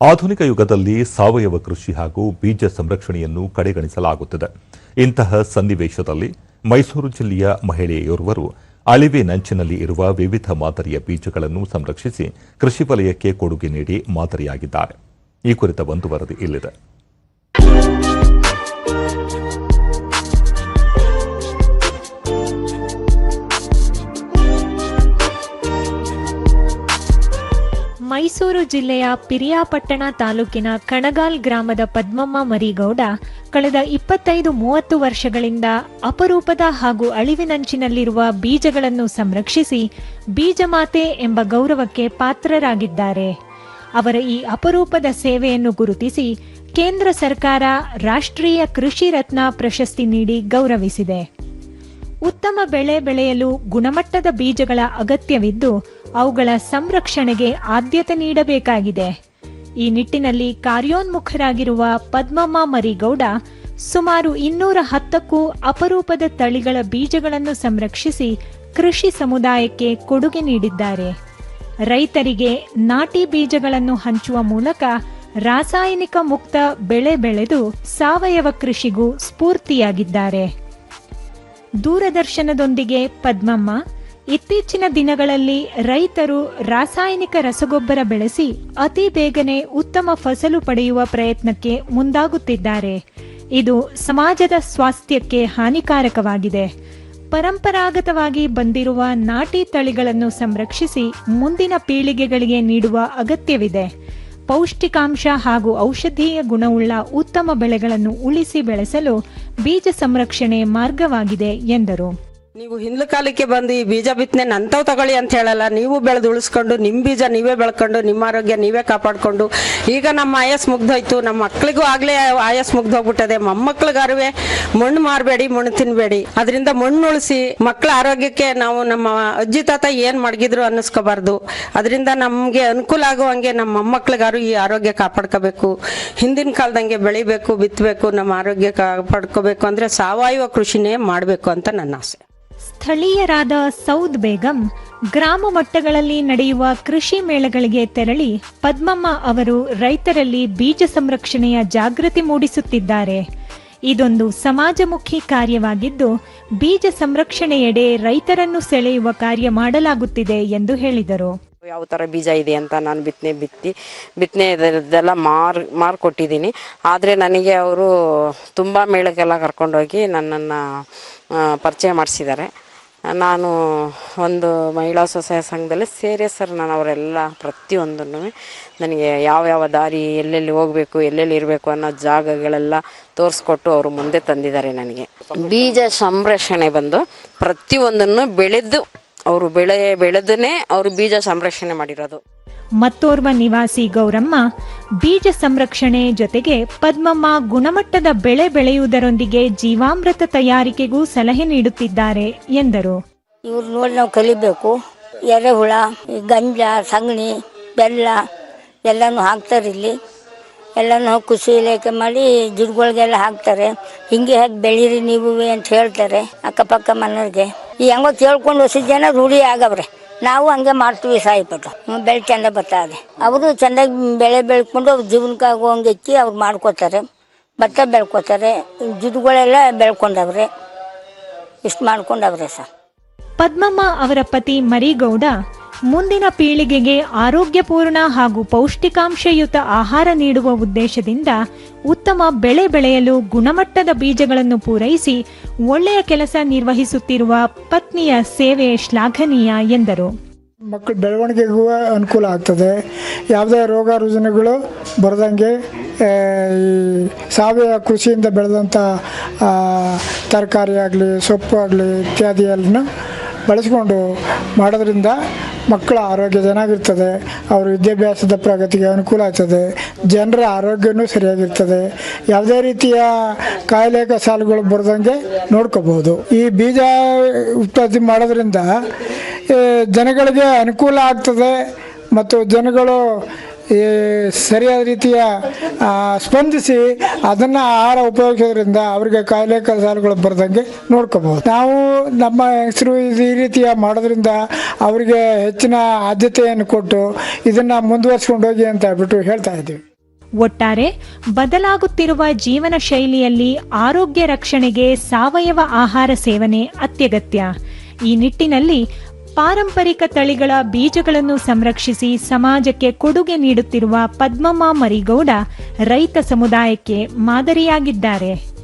ಆಧುನಿಕ ಯುಗದಲ್ಲಿ ಸಾವಯವ ಕೃಷಿ ಹಾಗೂ ಬೀಜ ಸಂರಕ್ಷಣೆಯನ್ನು ಕಡೆಗಣಿಸಲಾಗುತ್ತಿದೆ. ಇಂತಹ ಸನ್ನಿವೇಶದಲ್ಲಿ ಮೈಸೂರು ಜಿಲ್ಲೆಯ ಮಹಿಳೆಯೋರ್ವರು ಅಳಿವಿನಂಚಿನಲ್ಲಿ ಇರುವ ವಿವಿಧ ಮಾದರಿಯ ಬೀಜಗಳನ್ನು ಸಂರಕ್ಷಿಸಿ ಕೃಷಿ ವಲಯಕ್ಕೆ ಕೊಡುಗೆ ನೀಡಿ ಮಾದರಿಯಾಗಿದ್ದಾರೆ. ಈ ಕುರಿತ ಒಂದು ವರದಿ ಇಲ್ಲಿದೆ. ಮೈಸೂರು ಜಿಲ್ಲೆಯ ಪಿರಿಯಾಪಟ್ಟಣ ತಾಲೂಕಿನ ಕಣಗಾಲ್ ಗ್ರಾಮದ ಪದ್ಮಮ್ಮ ಮರಿಗೌಡ ಕಳೆದ 25-30 ವರ್ಷಗಳಿಂದ ಅಪರೂಪದ ಹಾಗೂ ಅಳಿವಿನಂಚಿನಲ್ಲಿರುವ ಬೀಜಗಳನ್ನು ಸಂರಕ್ಷಿಸಿ ಬೀಜಮಾತೆ ಎಂಬ ಗೌರವಕ್ಕೆ ಪಾತ್ರರಾಗಿದ್ದಾರೆ. ಅವರ ಈ ಅಪರೂಪದ ಸೇವೆಯನ್ನು ಗುರುತಿಸಿ ಕೇಂದ್ರ ಸರ್ಕಾರ ರಾಷ್ಟ್ರೀಯ ಕೃಷಿ ರತ್ನ ಪ್ರಶಸ್ತಿ ನೀಡಿ ಗೌರವಿಸಿದೆ. ಉತ್ತಮ ಬೆಳೆ ಬೆಳೆಯಲು ಗುಣಮಟ್ಟದ ಬೀಜಗಳ ಅಗತ್ಯವಿದ್ದು ಅವುಗಳ ಸಂರಕ್ಷಣೆಗೆ ಆದ್ಯತೆ ನೀಡಬೇಕಾಗಿದೆ. ಈ ನಿಟ್ಟಿನಲ್ಲಿ ಕಾರ್ಯೋನ್ಮುಖರಾಗಿರುವ ಪದ್ಮಮ್ಮ ಮರಿಗೌಡ ಸುಮಾರು 210ಕ್ಕೂ ಅಪರೂಪದ ತಳಿಗಳ ಬೀಜಗಳನ್ನು ಸಂರಕ್ಷಿಸಿ ಕೃಷಿ ಸಮುದಾಯಕ್ಕೆ ಕೊಡುಗೆ ನೀಡಿದ್ದಾರೆ. ರೈತರಿಗೆ ನಾಟಿ ಬೀಜಗಳನ್ನು ಹಂಚುವ ಮೂಲಕ ರಾಸಾಯನಿಕ ಮುಕ್ತ ಬೆಳೆ ಬೆಳೆದು ಸಾವಯವ ಕೃಷಿಗೂ ಸ್ಫೂರ್ತಿಯಾಗಿದ್ದಾರೆ. ದೂರದರ್ಶನದೊಂದಿಗೆ ಪದ್ಮಮ್ಮ ಇತ್ತೀಚಿನ ದಿನಗಳಲ್ಲಿ ರೈತರು ರಾಸಾಯನಿಕ ರಸಗೊಬ್ಬರ ಬೆಳೆಸಿ ಅತಿ ಬೇಗನೆ ಉತ್ತಮ ಫಸಲು ಪಡೆಯುವ ಪ್ರಯತ್ನಕ್ಕೆ ಮುಂದಾಗುತ್ತಿದ್ದಾರೆ. ಇದು ಸಮಾಜದ ಸ್ವಾಸ್ಥ್ಯಕ್ಕೆ ಹಾನಿಕಾರಕವಾಗಿದೆ. ಪರಂಪರಾಗತವಾಗಿ ಬಂದಿರುವ ನಾಟಿ ತಳಿಗಳನ್ನು ಸಂರಕ್ಷಿಸಿ ಮುಂದಿನ ಪೀಳಿಗೆಗಳಿಗೆ ನೀಡುವ ಅಗತ್ಯವಿದೆ. ಪೌಷ್ಟಿಕಾಂಶ ಹಾಗೂ ಔಷಧೀಯ ಗುಣವುಳ್ಳ ಉತ್ತಮ ಬೆಳೆಗಳನ್ನು ಉಳಿಸಿ ಬೆಳೆಸಲು ಬೀಜ ಸಂರಕ್ಷಣೆ ಮಾರ್ಗವಾಗಿದೆ ಎಂದರು. ನೀವು ಹಿಂದ್ಲ ಕಾಲಕ್ಕೆ ಬಂದು ಈ ಬೀಜ ಬಿತ್ತನೆ ನಂತವ್ ತಗೊಳ್ಳಿ ಅಂತ ಹೇಳಲ್ಲ. ನೀವು ಬೆಳೆದು ಉಳಿಸ್ಕೊಂಡು ನಿಮ್ಮ ಬೀಜ ನೀವೇ ಬೆಳ್ಕೊಂಡು ನಿಮ್ಮ ಆರೋಗ್ಯ ನೀವೇ ಕಾಪಾಡ್ಕೊಂಡು ಈಗ ನಮ್ಮ ಆಯಸ್ ಮುಗ್ದೋಯ್ತು. ನಮ್ಮ ಮಕ್ಕಳಿಗೂ ಆಗ್ಲೇ ಆಯಸ್ ಮುಗ್ದೋಗ್ಬಿಟ್ಟದೆ. ಮೊಮ್ಮಕ್ಳಿಗಾರುವೆ ಮಣ್ಣು ಮಾರಬೇಡಿ, ಮಣ್ಣು ತಿನ್ಬೇಡಿ. ಅದರಿಂದ ಮಣ್ಣು ಉಳಿಸಿ ಮಕ್ಕಳ ಆರೋಗ್ಯಕ್ಕೆ ನಾವು ನಮ್ಮ ಅಜ್ಜಿ ತಾತ ಏನ್ ಮಡಗಿದ್ರು ಅನ್ನಿಸ್ಕೋಬಾರ್ದು. ಅದರಿಂದ ನಮ್ಗೆ ಅನುಕೂಲ ಆಗುವಂಗೆ ನಮ್ಮ ಮೊಮ್ಮಕ್ಳಿಗಾರು ಈ ಆರೋಗ್ಯ ಕಾಪಾಡ್ಕೋಬೇಕು. ಹಿಂದಿನ ಕಾಲದಂಗೆ ಬೆಳಿಬೇಕು, ಬಿತ್ತಬೇಕು, ನಮ್ಮ ಆರೋಗ್ಯ ಕಾಪಾಡ್ಕೋಬೇಕು ಅಂದ್ರೆ ಸಾವಯವ ಕೃಷಿನೇ ಮಾಡಬೇಕು ಅಂತ ನನ್ನ ಆಸೆ. ಸ್ಥಳೀಯರಾದ ಸೌದ್ ಬೇಗಂ ಗ್ರಾಮ ಮಟ್ಟಗಳಲ್ಲಿ ನಡೆಯುವ ಕೃಷಿ ಮೇಳಗಳಿಗೆ ತೆರಳಿ ಪದ್ಮಮ್ಮ ಅವರು ರೈತರಲ್ಲಿ ಬೀಜ ಸಂರಕ್ಷಣೆಯ ಜಾಗೃತಿ ಮೂಡಿಸುತ್ತಿದ್ದಾರೆ. ಇದೊಂದು ಸಮಾಜಮುಖಿ ಕಾರ್ಯವಾಗಿದ್ದು ಬೀಜ ಸಂರಕ್ಷಣೆಯೆಡೆ ರೈತರನ್ನು ಸೆಳೆಯುವ ಕಾರ್ಯ ಮಾಡಲಾಗುತ್ತಿದೆ ಎಂದು ಹೇಳಿದರು. ಯಾವ ಥರ ಬೀಜ ಇದೆ ಅಂತ ನಾನು ಬಿತ್ತನೆ ಇದೆಲ್ಲ ಮಾರ್ಕೊಟ್ಟಿದ್ದೀನಿ. ಆದರೆ ನನಗೆ ಅವರು ತುಂಬ ಮೇಳಕ್ಕೆಲ್ಲ ಕರ್ಕೊಂಡೋಗಿ ನನ್ನನ್ನು ಪರಿಚಯ ಮಾಡಿಸಿದ್ದಾರೆ. ನಾನು ಒಂದು ಮಹಿಳಾ ಸ್ವಸಹಾಯ ಸಂಘದಲ್ಲಿ ಸೇರಿ ಸರ್ ನಾನು ಅವರೆಲ್ಲ ಪ್ರತಿಯೊಂದನ್ನು ನನಗೆ ಯಾವ ದಾರಿ ಎಲ್ಲೆಲ್ಲಿ ಹೋಗಬೇಕು ಎಲ್ಲೆಲ್ಲಿ ಇರಬೇಕು ಅನ್ನೋ ಜಾಗಗಳೆಲ್ಲ ತೋರಿಸ್ಕೊಟ್ಟು ಅವರು ಮುಂದೆ ತಂದಿದ್ದಾರೆ. ನನಗೆ ಬೀಜ ಸಂರಕ್ಷಣೆ ಬಂದು ಪ್ರತಿಯೊಂದನ್ನು ಬೆಳೆದು ಅವರು ಬೆಳೆದನೇ ಅವರು ಬೀಜ ಸಂರಕ್ಷಣೆ ಮಾಡಿರೋದು. ಮತ್ತೋರ್ವ ನಿವಾಸಿ ಗೌರಮ್ಮ ಬೀಜ ಸಂರಕ್ಷಣೆ ಜೊತೆಗೆ ಪದ್ಮಮ್ಮ ಗುಣಮಟ್ಟದ ಬೆಳೆ ಬೆಳೆಯುವುದರೊಂದಿಗೆ ಜೀವಾಮೃತ ತಯಾರಿಕೆಗೂ ಸಲಹೆ ನೀಡುತ್ತಿದ್ದಾರೆ ಎಂದರು. ಇವ್ರು ನೋಡಿ ನಾವು ಕಲಿಬೇಕು. ಎರೆಹುಳ, ಗಂಜ, ಸಗಣಿ, ಬೆಲ್ಲ ಎಲ್ಲನೂ ಹಾಕ್ತಾರೆ. ಇಲ್ಲಿ ಎಲ್ಲನೂ ಕೃಷಿ ಇಲಾಖೆ ಮಾಡಿ ಗಿಡಗಳಿಗೆಲ್ಲ ಹಾಕ್ತಾರೆ. ಹಿಂಗೆ ಹಾಕಿ ಬೆಳೀರಿ ನೀವು ಅಂತ ಹೇಳ್ತಾರೆ ಅಕ್ಕಪಕ್ಕ ಮನೆಯವ್ರಿಗೆ. ಈ ಹೆಂಗೋ ಕೇಳ್ಕೊಂಡು ಹೊಸ ಜನ ರೂಢಿ ಆಗವ್ರೆ. ನಾವು ಹಂಗೆ ಮಾಡ್ತೀವಿ. ಸಾಯಿಪಟ್ಟು ಬೆಳೆ ಚೆಂದ ಬರ್ತಾರೆ. ಅವರು ಚೆಂದಾಗಿ ಬೆಳೆ ಬೆಳ್ಕೊಂಡು ಅವ್ರ ಜೀವನಕ್ಕಾಗುವಂಗೆ ಎಕ್ಕಿ ಅವ್ರು ಮಾಡ್ಕೋತಾರೆ. ಭತ್ತ ಬೆಳ್ಕೋತಾರೆ. ಗಿಡಗಳೆಲ್ಲ ಬೆಳ್ಕೊಂಡವ್ರೆ. ಇಷ್ಟು ಮಾಡ್ಕೊಂಡವ್ರೆ ಸರ್. ಪದ್ಮಮ್ಮ ಅವರ ಪತಿ ಮರಿಗೌಡ ಮುಂದಿನ ಪೀಳಿಗೆಗೆ ಆರೋಗ್ಯಪೂರ್ಣ ಹಾಗೂ ಪೌಷ್ಟಿಕಾಂಶಯುತ ಆಹಾರ ನೀಡುವ ಉದ್ದೇಶದಿಂದ ಉತ್ತಮ ಬೆಳೆ ಬೆಳೆಯಲು ಗುಣಮಟ್ಟದ ಬೀಜಗಳನ್ನು ಪೂರೈಸಿ ಒಳ್ಳೆಯ ಕೆಲಸ ನಿರ್ವಹಿಸುತ್ತಿರುವ ಪತ್ನಿಯ ಸೇವೆ ಶ್ಲಾಘನೀಯ ಎಂದರು. ಮಕ್ಕಳ ಬೆಳವಣಿಗೆಗೂ ಅನುಕೂಲ ಆಗ್ತದೆ. ಯಾವುದೇ ರೋಗ ರುಜಿನಗಳು ಬರದಂಗೆ ಈ ಸಾವಯವ ಕೃಷಿಯಿಂದ ಬೆಳೆದಂಥ ತರಕಾರಿ ಆಗಲಿ ಸೊಪ್ಪು ಆಗಲಿ ಇತ್ಯಾದಿಯನ್ನು ಬಳಸ್ಕೊಂಡು ಮಾಡೋದ್ರಿಂದ ಮಕ್ಕಳ ಆರೋಗ್ಯ ಚೆನ್ನಾಗಿರ್ತದೆ. ಅವ್ರ ವಿದ್ಯಾಭ್ಯಾಸದ ಪ್ರಗತಿಗೆ ಅನುಕೂಲ ಆಗ್ತದೆ. ಜನರ ಆರೋಗ್ಯನೂ ಸರಿಯಾಗಿರ್ತದೆ. ಯಾವುದೇ ರೀತಿಯ ಕಾಯಿಲೆ ಕಸಾಲುಗಳು ಬರದಂಗೆ ನೋಡ್ಕೋಬೋದು. ಈ ಬೀಜ ಉತ್ಪತ್ತಿ ಮಾಡೋದ್ರಿಂದ ಜನಗಳಿಗೆ ಅನುಕೂಲ ಆಗ್ತದೆ ಮತ್ತು ಜನಗಳು ಈ ಸರಿಯಾದ ರೀತಿಯ ಸ್ಪಂದಿಸಿ ಅದನ್ನು ಆಹಾರ ಉಪಯೋಗಿಸೋದ್ರಿಂದ ಅವರಿಗೆ ಕಾಯಿಲೆ ಸಾಲುಗಳು ಬರ್ದಂಗೆ ನೋಡ್ಕೋಬಹುದು. ನಾವು ನಮ್ಮ ಹೆಸರು ಈ ರೀತಿಯ ಮಾಡೋದ್ರಿಂದ ಅವರಿಗೆ ಹೆಚ್ಚಿನ ಆದ್ಯತೆಯನ್ನು ಕೊಟ್ಟು ಇದನ್ನು ಮುಂದುವರಿಸ್ಕೊಂಡು ಹೋಗಿ ಅಂತ ಹೇಳ್ಬಿಟ್ಟು ಹೇಳ್ತಾ ಇದ್ದೀವಿ. ಒಟ್ಟಾರೆ ಬದಲಾಗುತ್ತಿರುವ ಜೀವನ ಶೈಲಿಯಲ್ಲಿ ಆರೋಗ್ಯ ರಕ್ಷಣೆಗೆ ಸಾವಯವ ಆಹಾರ ಸೇವನೆ ಅತ್ಯಗತ್ಯ. ಈ ನಿಟ್ಟಿನಲ್ಲಿ ಪಾರಂಪರಿಕ ತಳಿಗಳ ಬೀಜಗಳನ್ನು ಸಂರಕ್ಷಿಸಿ ಸಮಾಜಕ್ಕೆ ಕೊಡುಗೆ ನೀಡುತ್ತಿರುವ ಪದ್ಮಮ್ಮ ಮರಿಗೌಡ ರೈತ ಸಮುದಾಯಕ್ಕೆ ಮಾದರಿಯಾಗಿದ್ದಾರೆ.